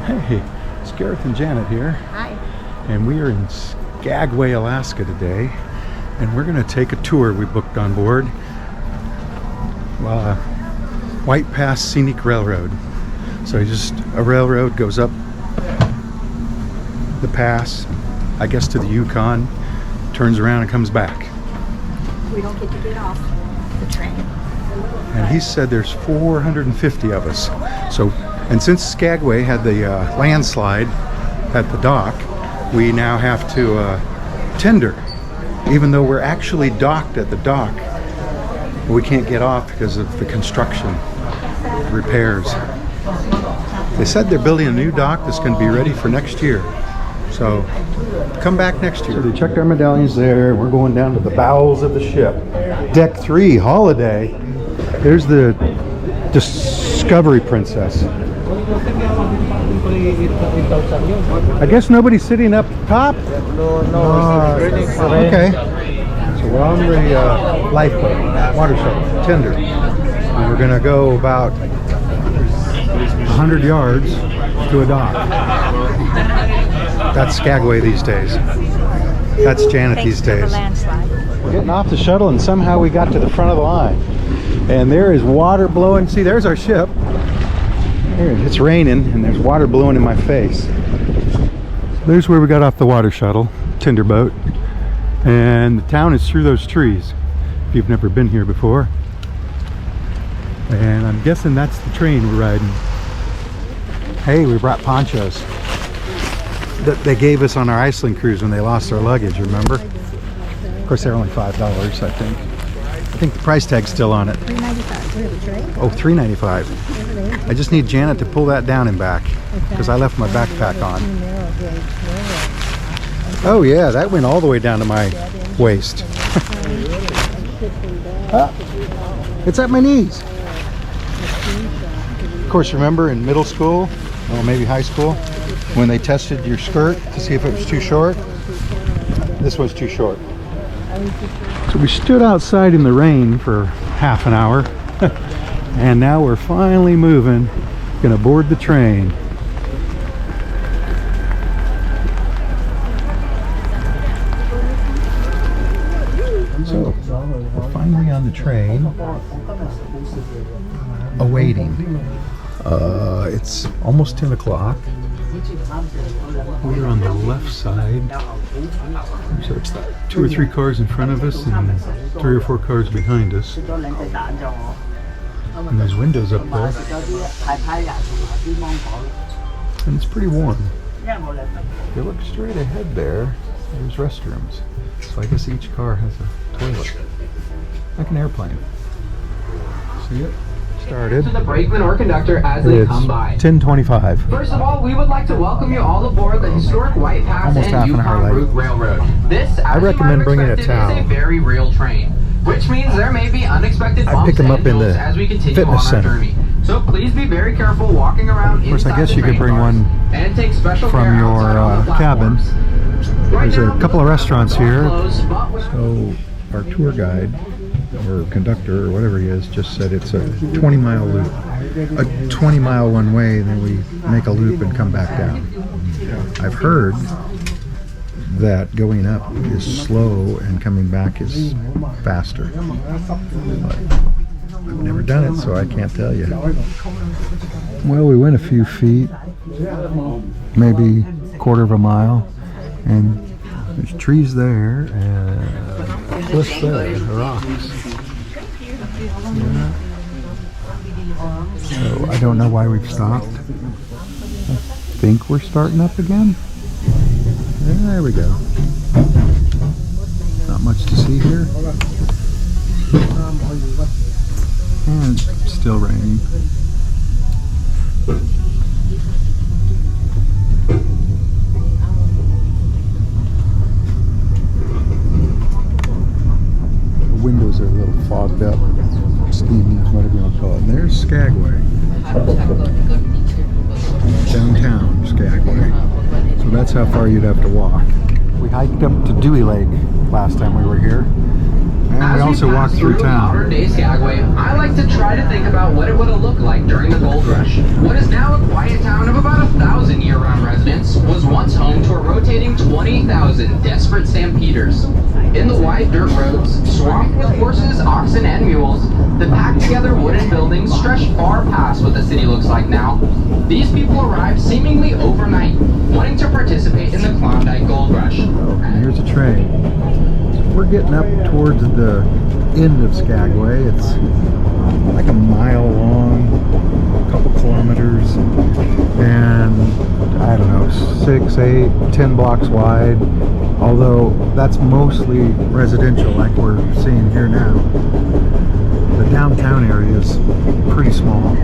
Hey, it's Gareth and Janet here. Hi. And we are in Skagway, Alaska today. And we're going to take a tour we booked on board. White Pass Scenic Railroad. So just a railroad goes up the pass, I guess to the Yukon, turns around and comes back. We don't get to get off the train. And he said there's 450 of us. So, and since Skagway had the landslide at the dock, we now have to tender. Even though we're actually docked at the dock, we can't get off because of the construction repairs. They said they're building a new dock that's going to be ready for next year. So come back next year. So they checked our medallions there. We're going down to the bowels of the ship. Deck 3, Holiday. There's the Discovery Princess. I guess nobody's sitting up top? Okay. So we're on the lifeboat, water shuttle, tender. And we're going to go about 100 yards to a dock. That's Skagway these days. That's Janet these days. We're getting off the shuttle and somehow we got to the front of the line. And there is water blowing. See, there's our ship. Here, it's raining and there's water blowing in my face. There's where we got off the water shuttle, tender boat. And the town is through those trees, if you've never been here before. And I'm guessing that's the train we're riding. Hey, we brought ponchos that they gave us on our Iceland cruise when they lost our luggage, remember? Of course, they're only $5, I think. I think the price tag's still on it. $3.95. Oh, $3.95. I just need Janet to pull that down and back because I left my backpack on. Oh yeah, that went all the way down to my waist. It's at my knees. Of course, remember in middle school, or maybe high school, when they tested your skirt to see if it was too short? This was too short. So we stood outside in the rain for half an hour and now we're finally moving, gonna board the train. So we're finally on the train, awaiting. It's almost 10 o'clock. We're on the left side. So it's 2 or 3 cars in front of us and 3 or 4 cars behind us. And there's windows up there. And it's pretty warm. If you look straight ahead there, there's restrooms. So I guess each car has a toilet. Like an airplane. See it? Started. To the brakeman or conductor as they come by. 10:25. First of all, we would like to welcome you all aboard the historic White Pass Almost and half an hour Yukon late. Route Railroad. This, I recommend bringing a towel. is a very real train, which means there may be unexpected I bumps picked them up and in hills the as we continue fitness on our center. journey. So please be very careful walking around. Of course, I inside guess the you could train bring cars, one and take special from care your outside on the cabin. platforms. Right There's now, a couple of restaurants here. closed, but we- So our tour guide or conductor or whatever he is just said it's a 20-mile loop. A 20-mile one way, then we make a loop and come back down. I've heard that going up is slow and coming back is faster. But I've never done it, so I can't tell you. Well, we went a few feet, maybe a quarter of a mile, and there's trees there and cliffs there, rocks. Yeah. So I don't know why we've stopped. I think we're starting up again. There we go. Not much to see here. And it's still raining. The windows are a little fogged up. Steamy, whatever you want to call it. And there's Skagway. Downtown Skagway. So that's how far you'd have to walk. We hiked up to Dewey Lake last time we were here. And we also walked through town. Modern day Skagway, I like to try to think about what it would have looked like during the gold rush. What is now a quiet town of about 1,000 years buildings stretched far past what the city looks like now. These people arrived seemingly overnight, wanting to participate in the Klondike Gold Rush. And here's a train. So we're getting up towards the end of Skagway. It's like a mile long, a couple kilometers, and I don't know, 6, 8, 10 blocks wide. Although that's mostly residential, like we're seeing here now. The downtown area is pretty small.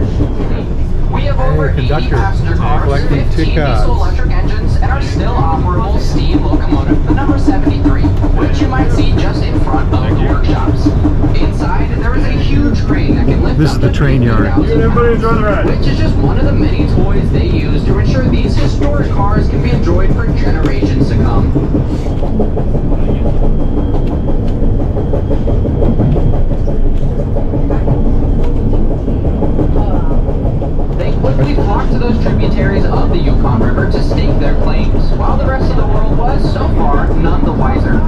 We have over 80 conductor, passenger cars, collecting 15 tickets. diesel electric engines, and our still operable steam locomotive, the number 73, which you might see just in front of the workshops. Inside, there is a huge crane that can lift This up is the to train yard. 3,000 pounds, which is just one of the many toys they use to ensure these historic cars can be enjoyed for generations to come. They quickly flocked to those tributaries of the Yukon River to stake their claims, while the rest of the world was, so far, none the wiser.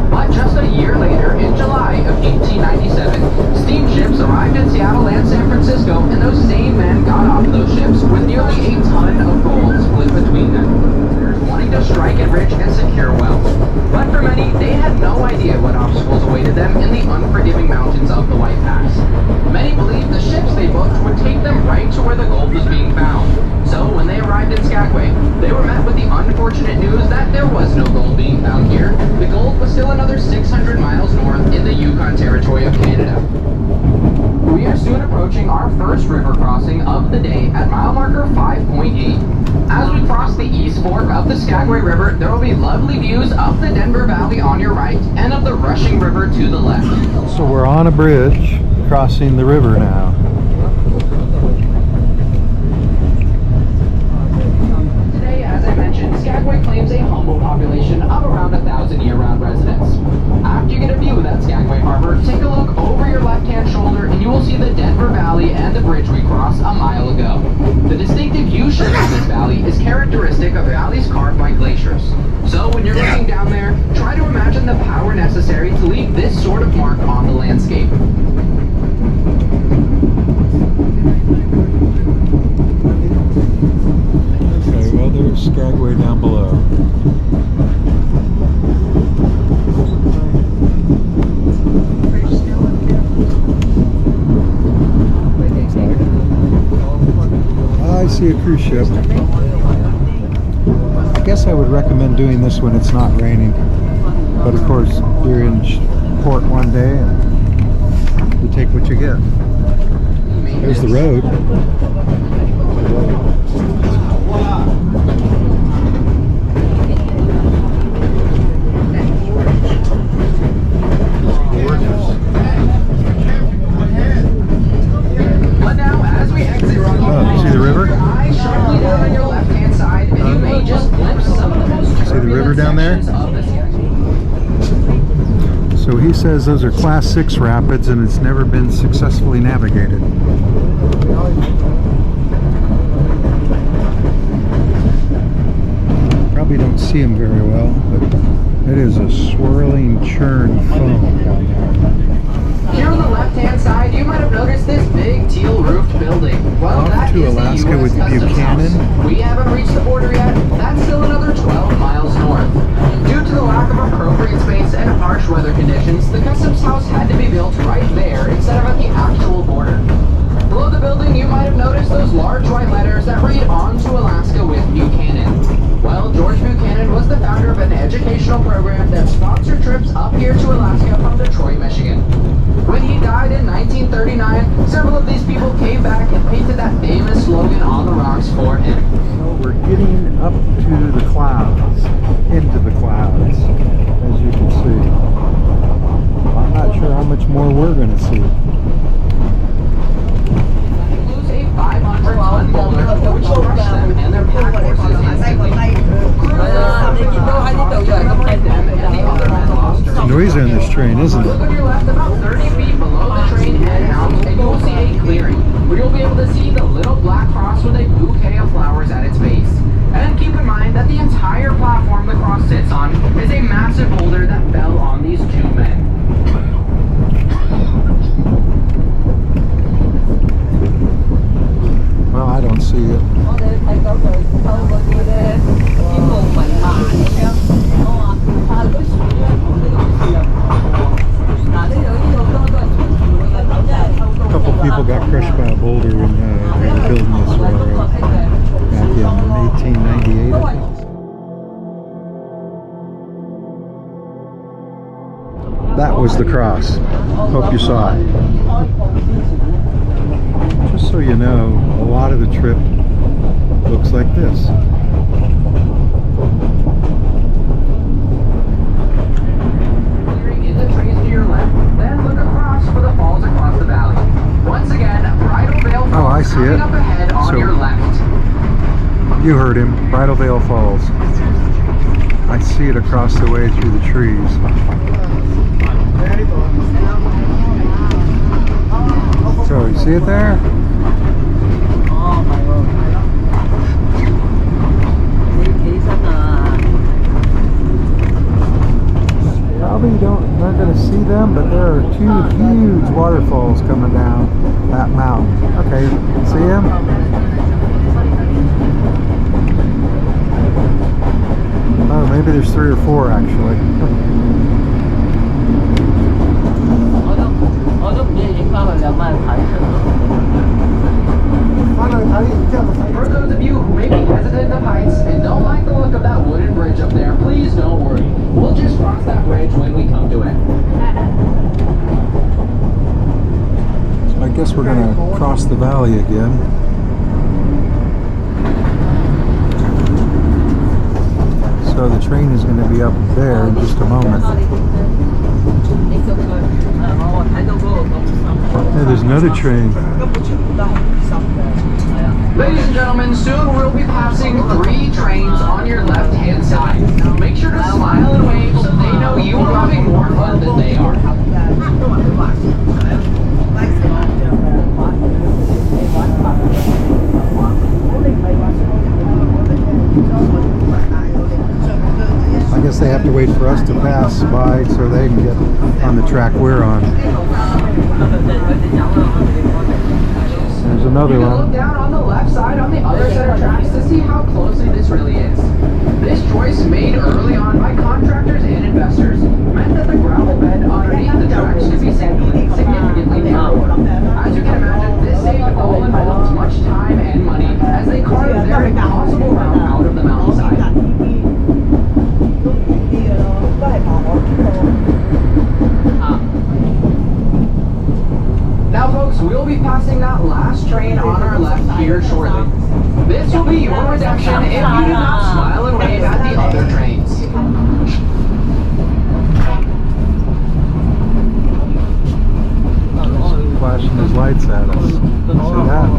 But just a year later, in July of 1897, steamships arrived in Seattle and San Francisco, and those same men got off those ships with nearly a ton of gold split between them, wanting to strike it rich and secure wealth. But for many, they had no idea what obstacles awaited them in the unforgiving mountains of the White Pass. Many believed the ships they booked would take them right to where the gold was being found. So when they arrived in Skagway, they were met with the unfortunate news that there was no gold being found here. The gold was still another 600 miles north in the Yukon Territory of Canada. We are soon approaching our first river crossing of the day at mile marker 5.8. As we cross the east fork of the Skagway River, there will be lovely views of the Denver Valley on your right and of the rushing river to the left. So we're on a bridge crossing the river now. Today, as I mentioned, Skagway claims a humble population of around 1,000 year-round residents. After you get a view of that Skagway harbor, take a look over your left-hand shoulder and you will see the Denver Valley and the bridge we crossed a mile ago. The distinctive U-shape of this valley is characteristic of valleys carved by glaciers. So when you're looking down there, try to imagine the power necessary to leave this sort of mark on the landscape. Okay, well there's Skagway down below. I see a cruise ship. I guess I would recommend doing this when it's not raining. But of course, you're in port one day and you take what you get. There's the road. But now, as we exit Oh, see the river? eye sharply down on your left-hand side, and you may just glimpse some of the most See the river down there? sections of the Skagway. So he says those are class 6 rapids and it's never been successfully navigated. Probably don't see him very well, but it is a swirling churn foam down there. Here on the left-hand side, you might have noticed this big teal-roofed building. Well, Off that to is Alaska the US with Customs Buchanan. House. We haven't reached the border yet. That's still another 12 miles north. Due to the lack of appropriate space and harsh weather conditions, the Customs House had to be built right there instead of at the actual border. Below the building, you might have noticed those large white letters that read "On to Alaska with Buchanan." Well, George Buchanan was the founder of an educational program that sponsored trips up here to Alaska from Detroit, Michigan. When he died in 1939, several of these people came back and painted that famous slogan on the rocks for him. A couple people got crushed by a boulder when they were building this railroad back in 1898, I think. That was the cross. Hope you saw it. Just so you know, a lot of the trip looks like this. In the trees to your left, then look across for the falls across the valley. Once again, Bridal Veil Falls Oh, I see coming it. up ahead on So- your left. You heard him, Bridal Veil Falls. I see it across the way through the trees. So, you see it there? Probably not going to see them, but there are two huge waterfalls coming down that mountain. Okay, see them? Oh, maybe there's 3 or 4 actually. For those of you who may be hesitant of heights and don't like the look of that wooden bridge up there, please don't worry. We'll just cross that bridge when we come to it. So I guess we're going to cross the valley again. So the train is going to be up there in just a moment. Hey, there's another train. Ladies and gentlemen, soon we'll be passing 3 trains on your left-hand side. Make sure to smile and wave so they know you are having more fun than they are. I guess they have to wait for us to pass by so they can get on the track we're on. There's another You can look one. down on the left side on the other set of tracks to see how closely this really is. This choice, made early on by contractors and investors, meant that the gravel bed underneath the tracks could be significantly narrower. As you can imagine, this saved all involved much time and money as they carved their impossible route out of the mountainside. Now folks, we'll be passing that last train on our left here shortly. This will be your redemption if you do not smile and wave at the other trains. Flashing his lights at us. See that?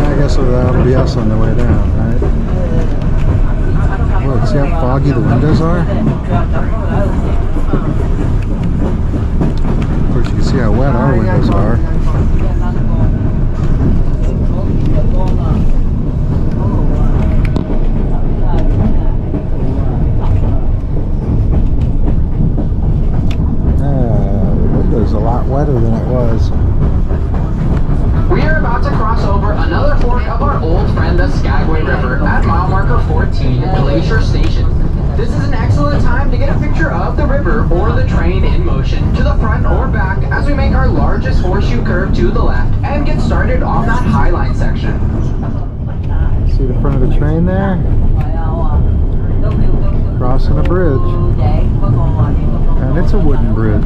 I guess that'll be us on the way down, right? Look, see how foggy the windows are? Of course, you can see how wet our windows are. The window's a lot wetter than it was. We are about to cross over another fork of our old friend the Skagway River at mile marker 14 Glacier Station. This is an excellent time to get a picture of the river or the train in motion to the front or back as we make our largest horseshoe curve to the left and get started on that highline section. See the front of the train there? Crossing a bridge. And it's a wooden bridge.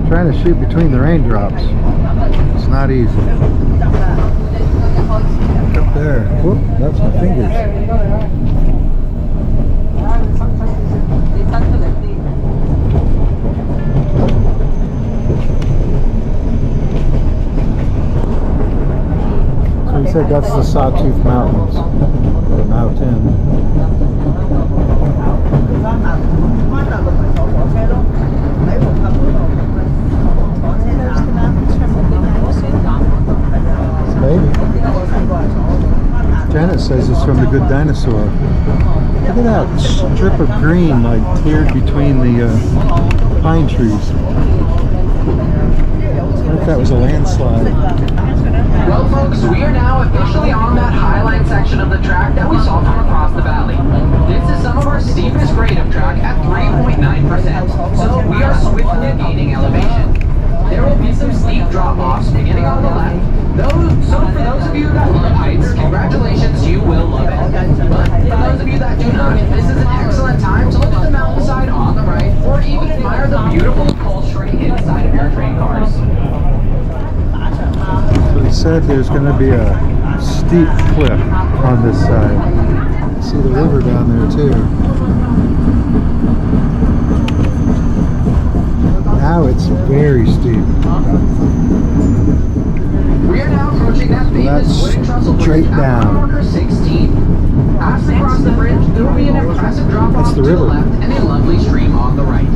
Trying to shoot between the raindrops. It's not easy. Up there. Whoop, that's my fingers. said that's the Sawtooth Mountains. The mountain. There's the mountains from the Good Dinosaur. Maybe. Janet says it's from the Good Dinosaur. Look at that strip of green like tiered between the pine trees. What if that was a landslide? Well, folks, we are now officially on that highline section of the track that we saw from across the valley. This is some of our steepest grade of track at 3.9%, so we are swiftly gaining elevation. There will be some steep drop-offs beginning on the left. So for those of you that love heights, congratulations, you will love it. But for those of you that do not, this is an excellent time to look at the mountainside on the right, or even admire the beautiful upholstery inside of your train cars. So he said there's going to be a steep cliff on this side. See the river down there too. Now it's very steep. We are now approaching that famous wooden trestle bridge at mile marker 16. As we cross the bridge, there will be an impressive drop-off to the left and a lovely stream on the right.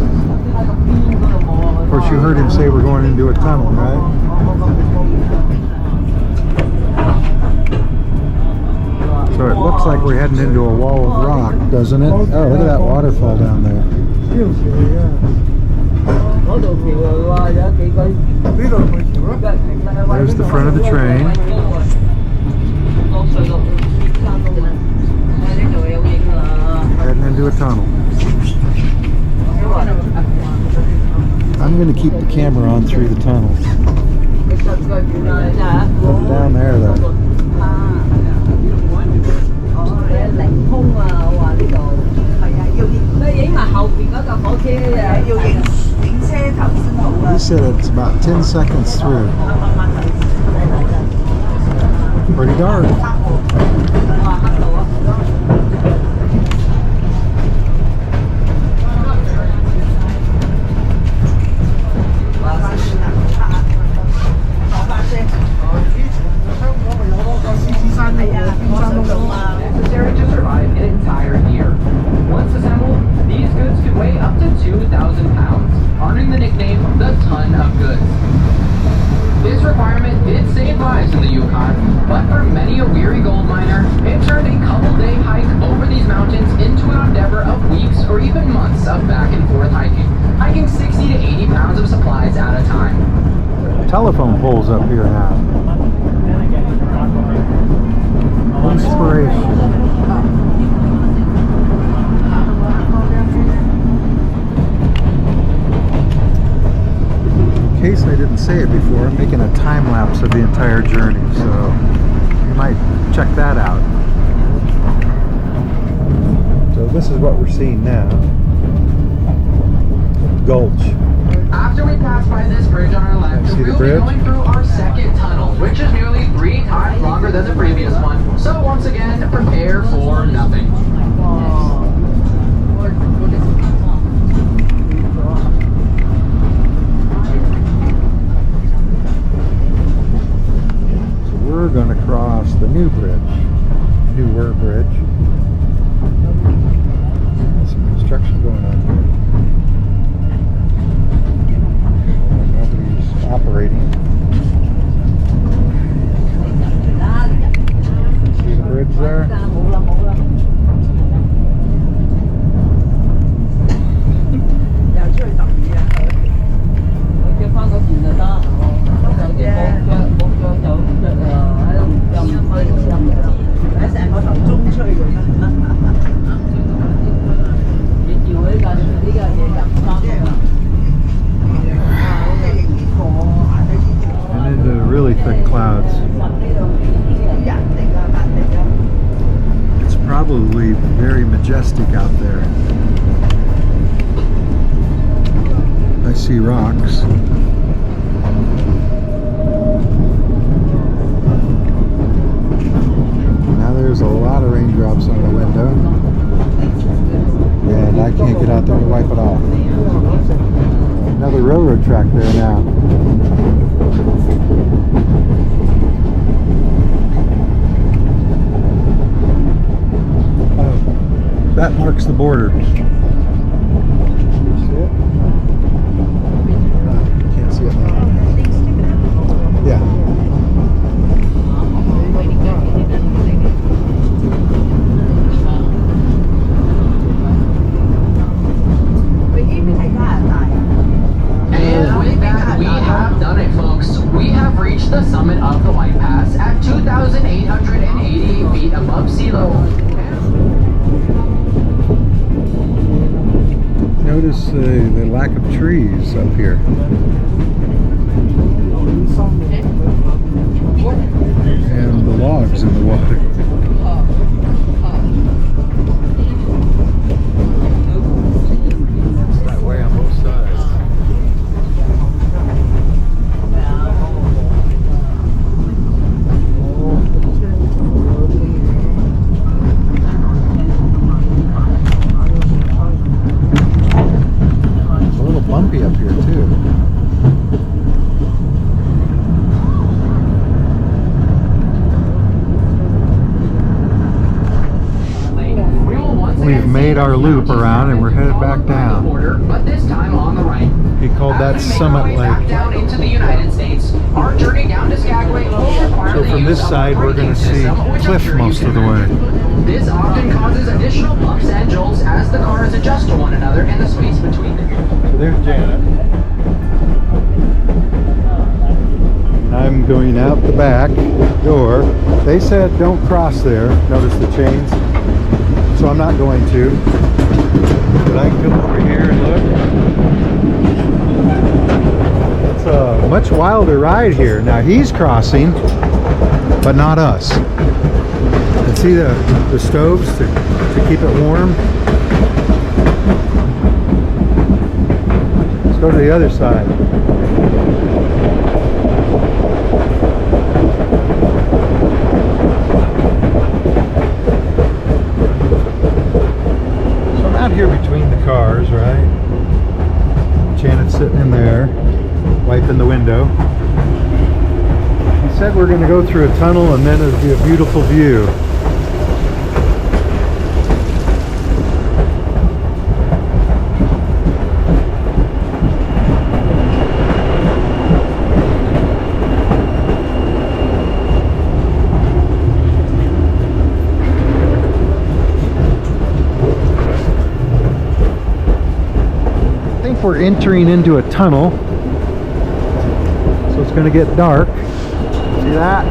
Of course, you heard him say we're going into a tunnel, right? So it looks like we're heading into a wall of rock, doesn't it? Oh, look at that waterfall down there. There's the front of the train. Heading into a tunnel. I'm going to keep the camera on through the tunnel. Down there though. He said it's about 10 seconds through. Pretty dark. Necessary to survive an entire year. Once assembled, these goods could weigh up to 2,000 pounds, earning the nickname the Ton of Goods. This requirement did save lives in the Yukon, but for many a weary gold miner, it turned a couple-day hike over these mountains into an endeavor of weeks or even months of back and forth hiking 60 to 80 pounds of supplies at a time. Telephone poles up here now. Inspiration. In case I didn't say it before, I'm making a time lapse of the entire journey, so you might check that out. So this is what we're seeing now. Gulch. After we pass by this bridge on our left, See the we'll bridge? be going through our second tunnel, which is nearly 3 times longer than the previous one. So once again, prepare for nothing. So we're going to cross the new bridge. Newer bridge. There's some construction going on here. Nobody's operating. See the bridge there? And into really thick clouds. It's probably very majestic out there. I see rocks. Now there's a lot of raindrops on the window. And I can't get out there to wipe it off. Another railroad track there now. border. See it? Can't see it now. Yeah. And with that, we have done it, folks. We have reached the summit of the White Pass at 2,888 feet above sea level. Notice the lack of trees up here. And the logs in the water. It's that way on both sides. It's a little bumpy up here too. We've made our loop around and we're headed back down. But this time on the right. He called that Summit Lake. Down into the United States. Our journey down to Skagway will require So from this side we're going to see cliff most of the way. This often causes additional bumps and jolts as the cars adjust to one another and the space between them. So there's Janet. I'm going out the back door. They said don't cross there. Notice the chains. So I'm not going to. But I can come over here and look. It's a much wilder ride here. Now he's crossing, but not us. And see the stoves to keep it warm? Let's go to the other side. Out here between the cars, right? Janet's sitting in there, wiping the window. He said we're going to go through a tunnel and then it'll be a beautiful view. We're entering into a tunnel, so it's going to get dark. See that?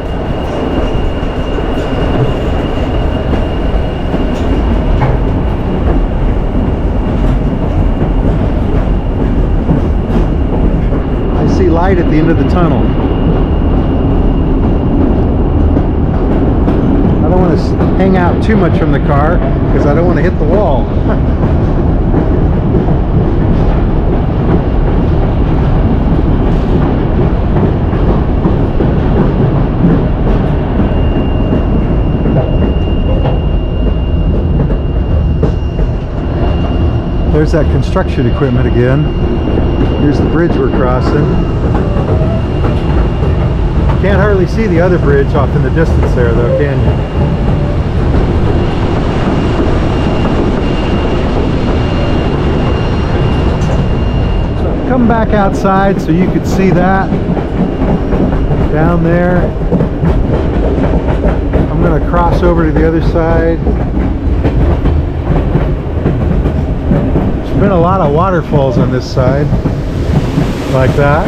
I see light at the end of the tunnel. I don't want to hang out too much from the car because I don't want to hit the wall. There's that construction equipment again. Here's the bridge we're crossing. Can't hardly see the other bridge off in the distance there though, can you? So I've come back outside so you could see that down there. I'm going to cross over to the other side. There's been a lot of waterfalls on this side, like that.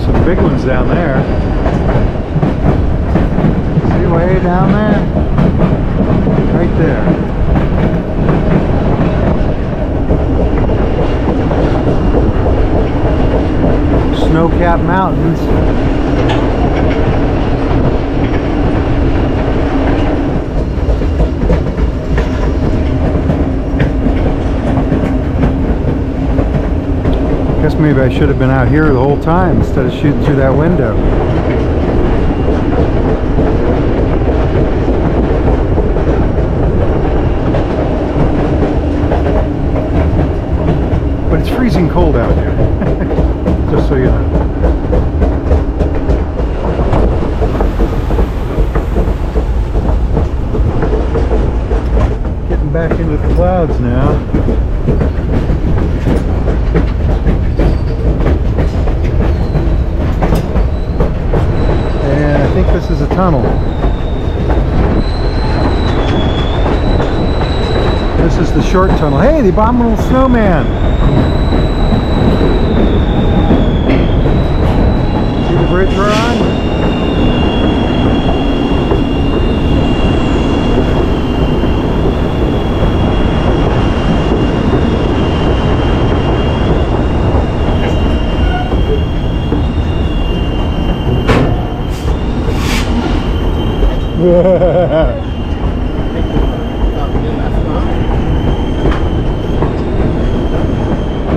Some big ones down there. See way down there? Right there. Snow-capped mountains. Guess maybe I should have been out here the whole time instead of shooting through that window. But it's freezing cold out here, just so you know. back into the clouds now. And I think this is a tunnel. This is the short tunnel. Hey, the abominable snowman! See the bridge we're on?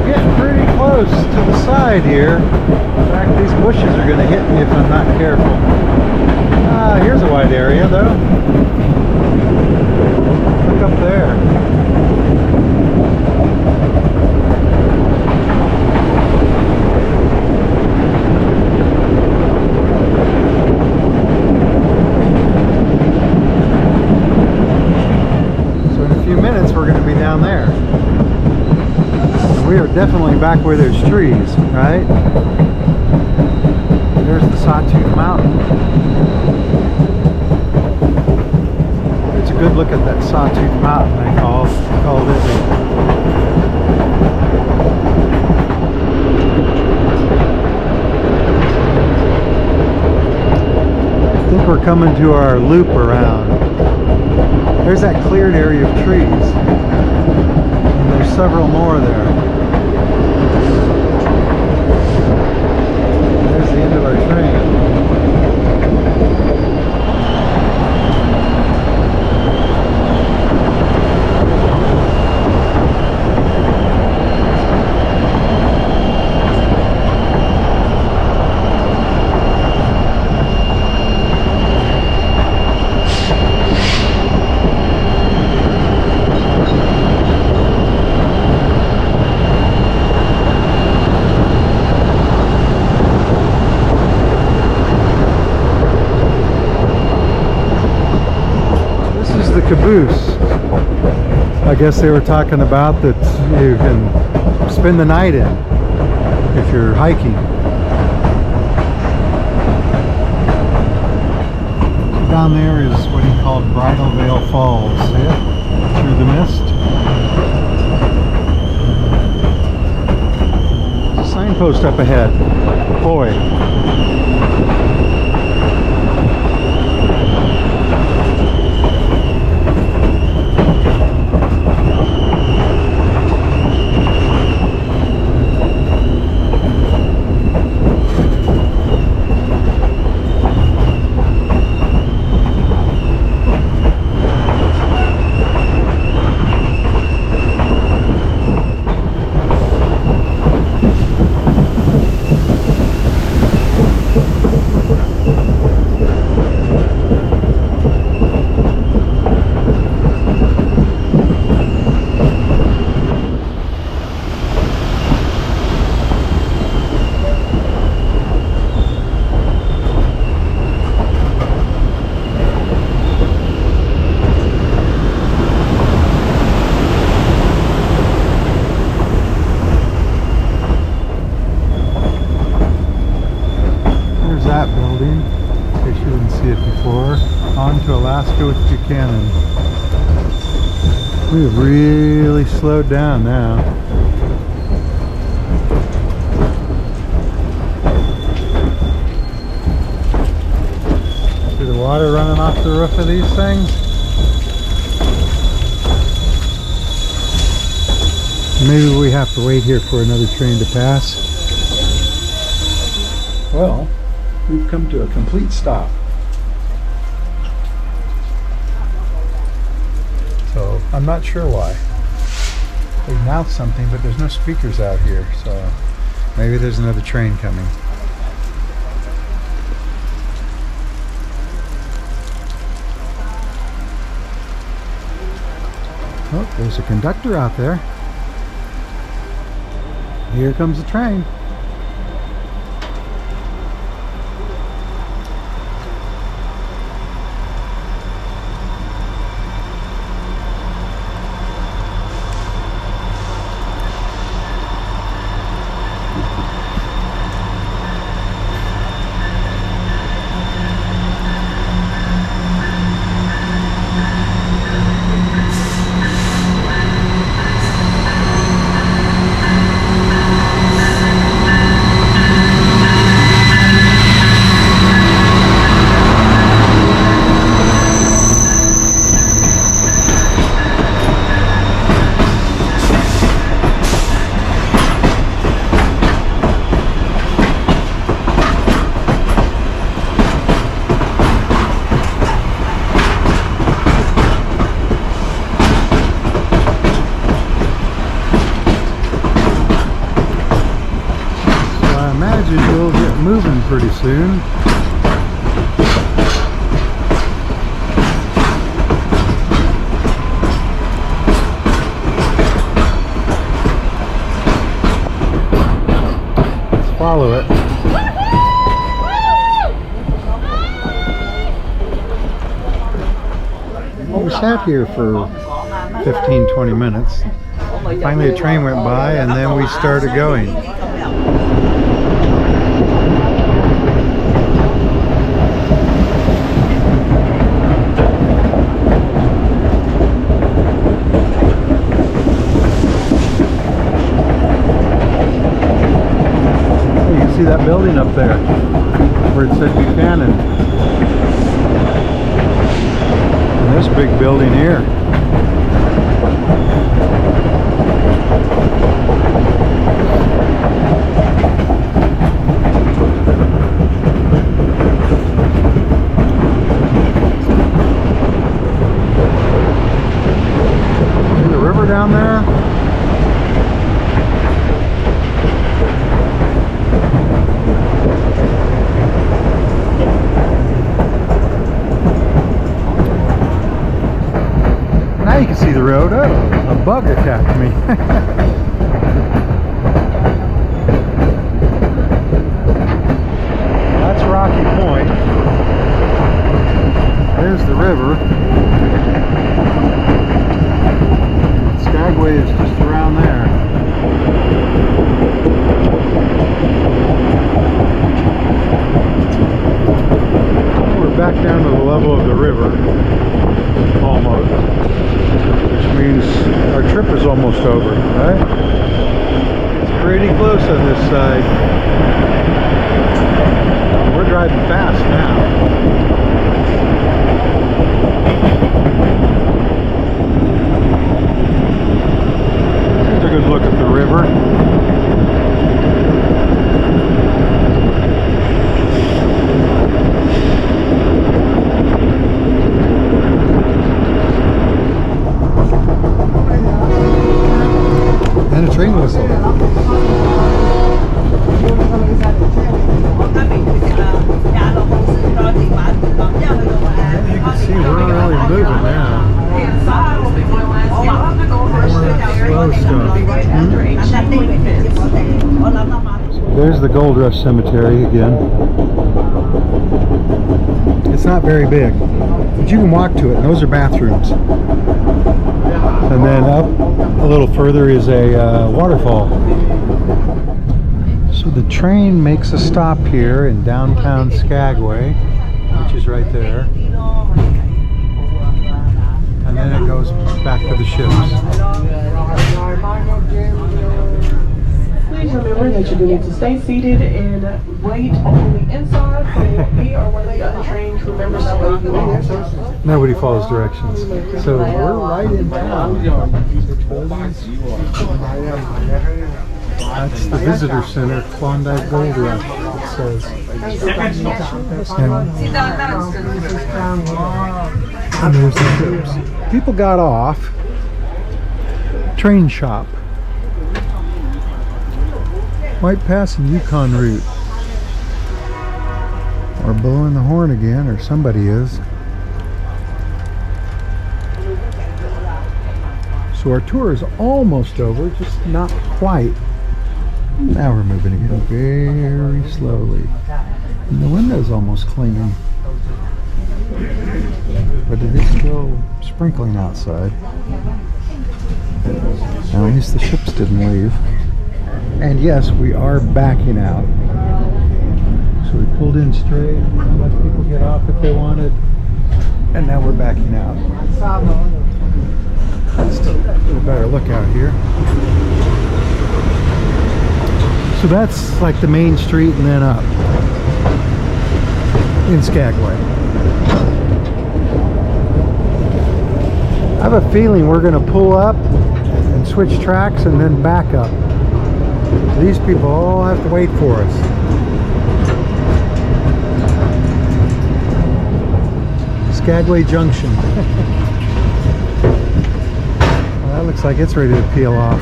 Getting pretty close to the side here. In fact, these bushes are going to hit me if I'm not careful. Here's a wide area though. Look up there. We're going to be down there. And we are definitely back where there's trees, right? There's the Sawtooth Mountain. It's a good look at that Sawtooth Mountain, they call it. I think we're coming to our loop around. There's that cleared area of trees, and there's several more there. There's the end of our train. Caboose. I guess they were talking about that you can spend the night in if you're hiking. Down there is what he called Bridal Veil Falls. See it? Through the mist. There's a signpost up ahead. Boy. That building, in case you didn't see it before. On to Alaska with Buchanan. We have really slowed down now. See the water running off the roof of these things? Maybe we have to wait here for another train to pass. Well, we've come to a complete stop. So I'm not sure why. They announced something, but there's no speakers out here, so maybe there's another train coming. Oh, there's a conductor out there. Here comes the train. pretty soon. Let's follow it. We sat here for 15-20 minutes. Finally a train went by and then we started going. You can see that building up there where it said Buchanan. And this big building here. See the river down there? Now you can see the road. Oh, a bug attacked me. That's Rocky Point. There's the river. Skagway is just around there. We're back down to the level of the river. Almost. Which means our trip is almost over, right? It's pretty close on this side. We're driving fast now. Here's a good look at the river. And a train whistle. You can see we're really moving now. Slow stuff. There's the Gold Rush Cemetery again. It's not very big, but you can walk to it, and those are bathrooms. And then up a little further is a waterfall. So the train makes a stop here in downtown Skagway, which is right there. And then it goes back to the ships. Please remember that you do need to stay seated and wait on the inside for me or one of the other trains. Remember to wait you in. Nobody follows directions. So we're right in town. That's the visitor center, Klondike Gold Rush, it says. And there's the ships. People got off. Train shop. White Pass and Yukon route. Or blowing the horn again, or somebody is. So our tour is almost over, just not quite. Now we're moving again very slowly. And the window's almost clean. But it is still sprinkling outside. At least the ships didn't leave. And yes, we are backing out. So we pulled in straight, let people get off if they wanted. And now we're backing out. Let's take a little better look out here. So that's like the main street and then up in Skagway. I have a feeling we're going to pull up and switch tracks and then back up. These people all have to wait for us. Skagway Junction. Well, that looks like it's ready to peel off.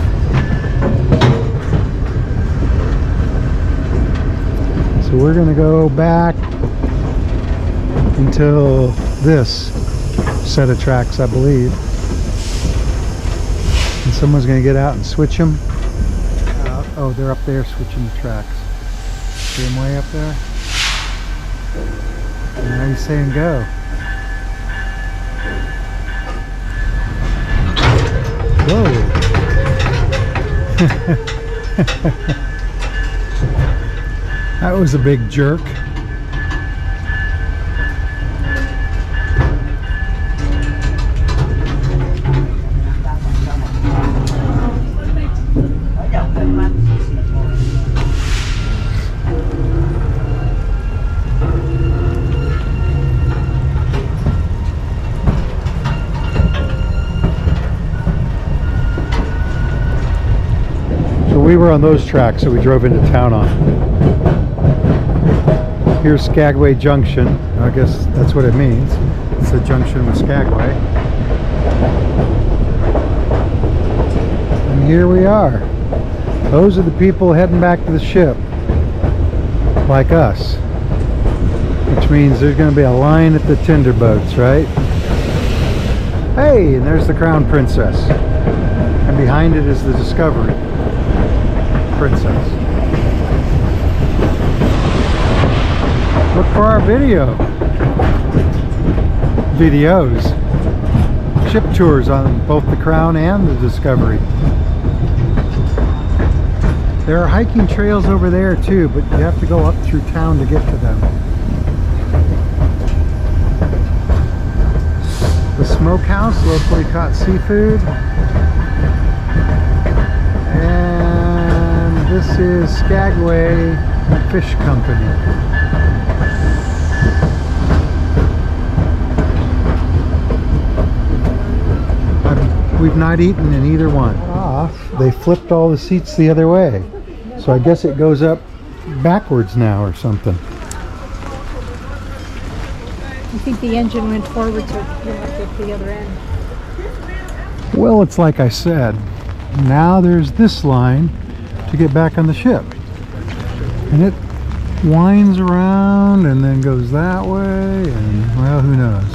So we're gonna go back until this set of tracks, I believe. And someone's gonna get out and switch them. Oh, they're up there switching the tracks. See them way up there? And now he's saying go. Whoa. That was a big jerk. We were on those tracks, so we drove into town on. Here's Skagway Junction. I guess that's what it means. It's a junction with Skagway. And here we are. Those are the people heading back to the ship, like us. Which means there's going to be a line at the tender boats, right? Hey, and there's the Crown Princess. And behind it is the Discovery Princess. Look for our videos, ship tours on both the Crown and the Discovery. There are hiking trails over there too, but you have to go up through town to get to them. The Smokehouse, locally caught seafood. This is Skagway Fish Company. We've not eaten in either one. They flipped all the seats the other way. So I guess it goes up backwards now or something. I think the engine went forward, so you have to get the other end. Well, it's like I said. Now there's this line to get back on the ship, and it winds around and then goes that way, and well, who knows.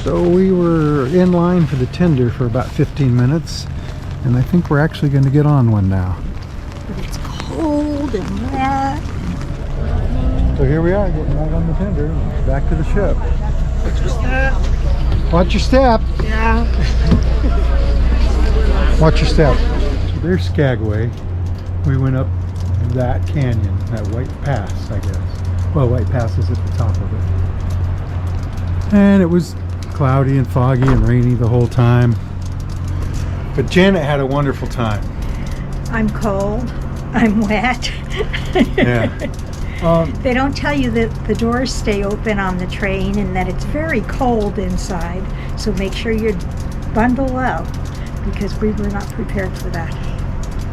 So we were in line for the tender for about 15 minutes, and I think we're actually going to get on one now. But it's cold and wet. So here we are, getting back on the tender, back to the ship. Watch your step. Watch your step. Yeah. Watch your step. So there's Skagway. We went up that canyon, that White Pass, I guess. Well, White Pass is at the top of it. And it was cloudy and foggy and rainy the whole time. But Janet had a wonderful time. I'm cold. I'm wet. Yeah. They don't tell you that the doors stay open on the train and that it's very cold inside. So make sure you bundle up, because we were not prepared for that.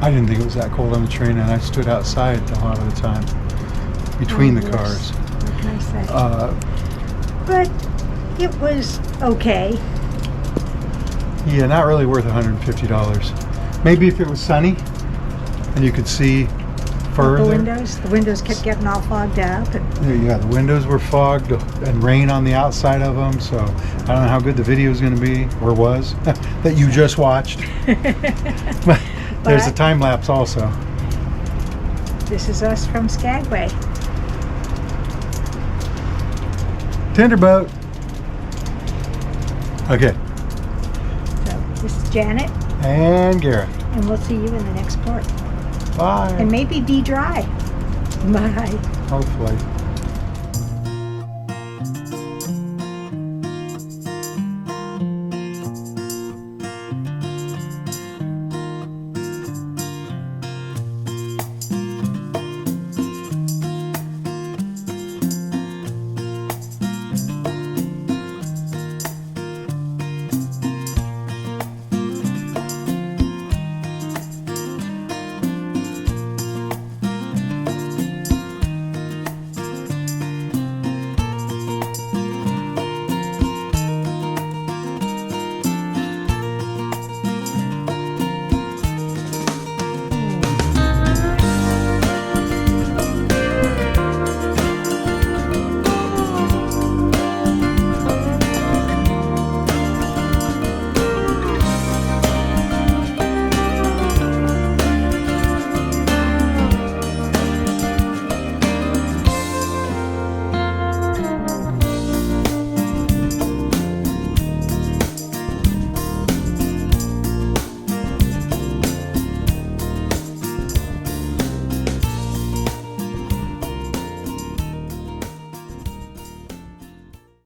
I didn't think it was that cold on the train, and I stood outside a lot of the time between the cars. What can I say? But it was okay. Yeah, not really worth $150. Maybe if it was sunny and you could see further. The windows kept getting all fogged up. And Yeah, the windows were fogged and rain on the outside of them, so I don't know how good the video is going to be, or was, that you just watched. But there's a time lapse also. This is us from Skagway. Tenderboat. Okay. So this is Janet, And Garrett. and we'll see you in the next port. Bye. And maybe be dry. Bye. Hopefully.